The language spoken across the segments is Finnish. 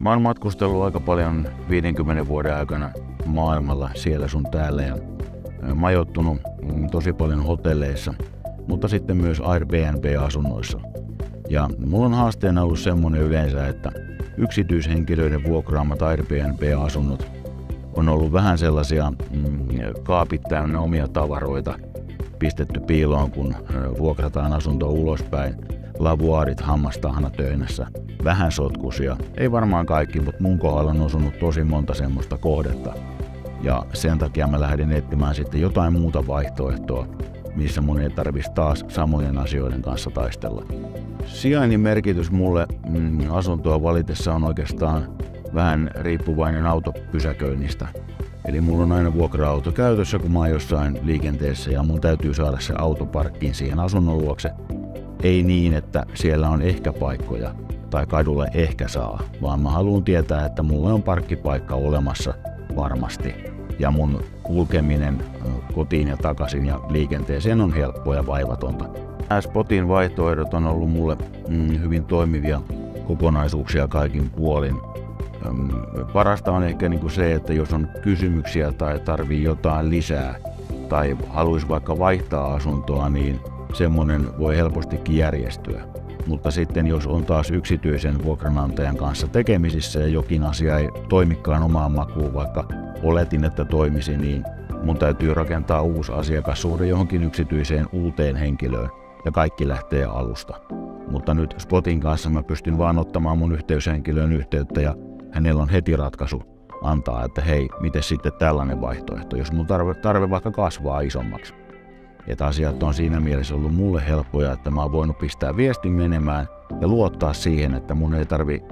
Mä oon matkustellut aika paljon 50 vuoden aikana maailmalla siellä sun täällä ja majoittunut tosi paljon hotelleissa, mutta sitten myös Airbnb-asunnoissa. Ja mulla on haasteena ollut semmonen yleensä, että yksityishenkilöiden vuokraamat Airbnb-asunnot on ollut vähän sellaisia kaapit täynnä omia tavaroita, pistetty piiloon kun vuokrataan asuntoa ulospäin, lavuaarit hammastahnatöinässä, vähän sotkusia, ei varmaan kaikki, mutta mun kohdalla on osunut tosi monta semmoista kohdetta. Ja sen takia mä lähdin etsimään sitten jotain muuta vaihtoehtoa, missä mun ei tarvitsisi taas samojen asioiden kanssa taistella. Sijainnin merkitys mulle asuntoa valitessa on oikeastaan vähän riippuvainen autopysäköinnistä. Eli mulla on aina vuokra-auto käytössä, kun mä oon jossain liikenteessä ja mun täytyy saada se auto parkkiin siihen asunnon luokse. Ei niin, että siellä on ehkä paikkoja tai kadulle ehkä saa, vaan mä haluan tietää, että mulla on parkkipaikka olemassa varmasti. Ja mun kulkeminen kotiin ja takaisin ja liikenteeseen on helppoa ja vaivatonta. Nämä Spotin vaihtoehdot on ollut mulle hyvin toimivia kokonaisuuksia kaikin puolin. Parasta on ehkä se, että jos on kysymyksiä tai tarvii jotain lisää tai haluaisi vaikka vaihtaa asuntoa, niin semmoinen voi helpostikin järjestyä. Mutta sitten jos on taas yksityisen vuokranantajan kanssa tekemisissä ja jokin asia ei toimikaan omaan makuun, vaikka oletin, että toimisi, niin mun täytyy rakentaa uusi asiakassuhde johonkin yksityiseen uuteen henkilöön ja kaikki lähtee alusta. Mutta nyt Spotin kanssa mä pystyn vaan ottamaan mun yhteyshenkilöön yhteyttä ja hänellä on heti ratkaisu antaa, että hei, miten sitten tällainen vaihtoehto, jos mun tarve vaikka kasvaa isommaksi. Että asiat on siinä mielessä ollut mulle helppoja, että mä oon voinut pistää viestin menemään ja luottaa siihen, että mun ei tarvi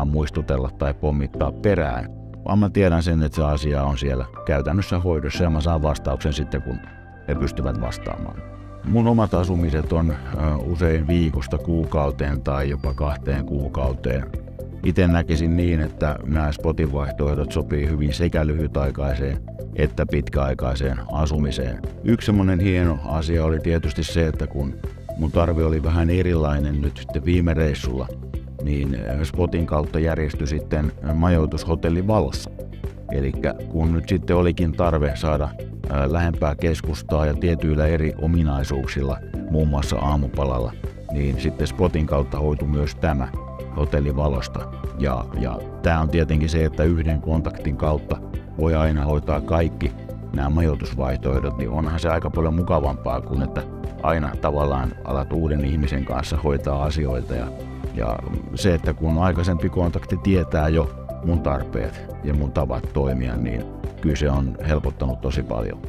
muistutella tai pommittaa perään, vaan mä tiedän sen, että se asia on siellä käytännössä hoidossa ja mä saan vastauksen sitten, kun he pystyvät vastaamaan. Mun omat asumiset on usein viikosta kuukauteen tai jopa 2 kuukauteen. Itse näkisin niin, että nämä Spotin vaihtoehdot sopii hyvin sekä lyhytaikaiseen että pitkäaikaiseen asumiseen. Yksi semmoinen hieno asia oli tietysti se, että kun mun tarve oli vähän erilainen nyt sitten viime reissulla, niin Spotin kautta järjestyi sitten majoitus hotellin Valossa. Eli kun nyt sitten olikin tarve saada lähempää keskustaa ja tietyillä eri ominaisuuksilla, muun muassa aamupalalla, niin sitten Spotin kautta hoitui myös tämä hotelli Valosta. Ja tämä on tietenkin se, että yhden kontaktin kautta voi aina hoitaa kaikki nämä majoitusvaihtoehdot, niin onhan se aika paljon mukavampaa kuin että aina tavallaan alat uuden ihmisen kanssa hoitaa asioita. Ja se, että kun aikaisempi kontakti tietää jo mun tarpeet ja mun tavat toimia, niin kyllä se on helpottanut tosi paljon.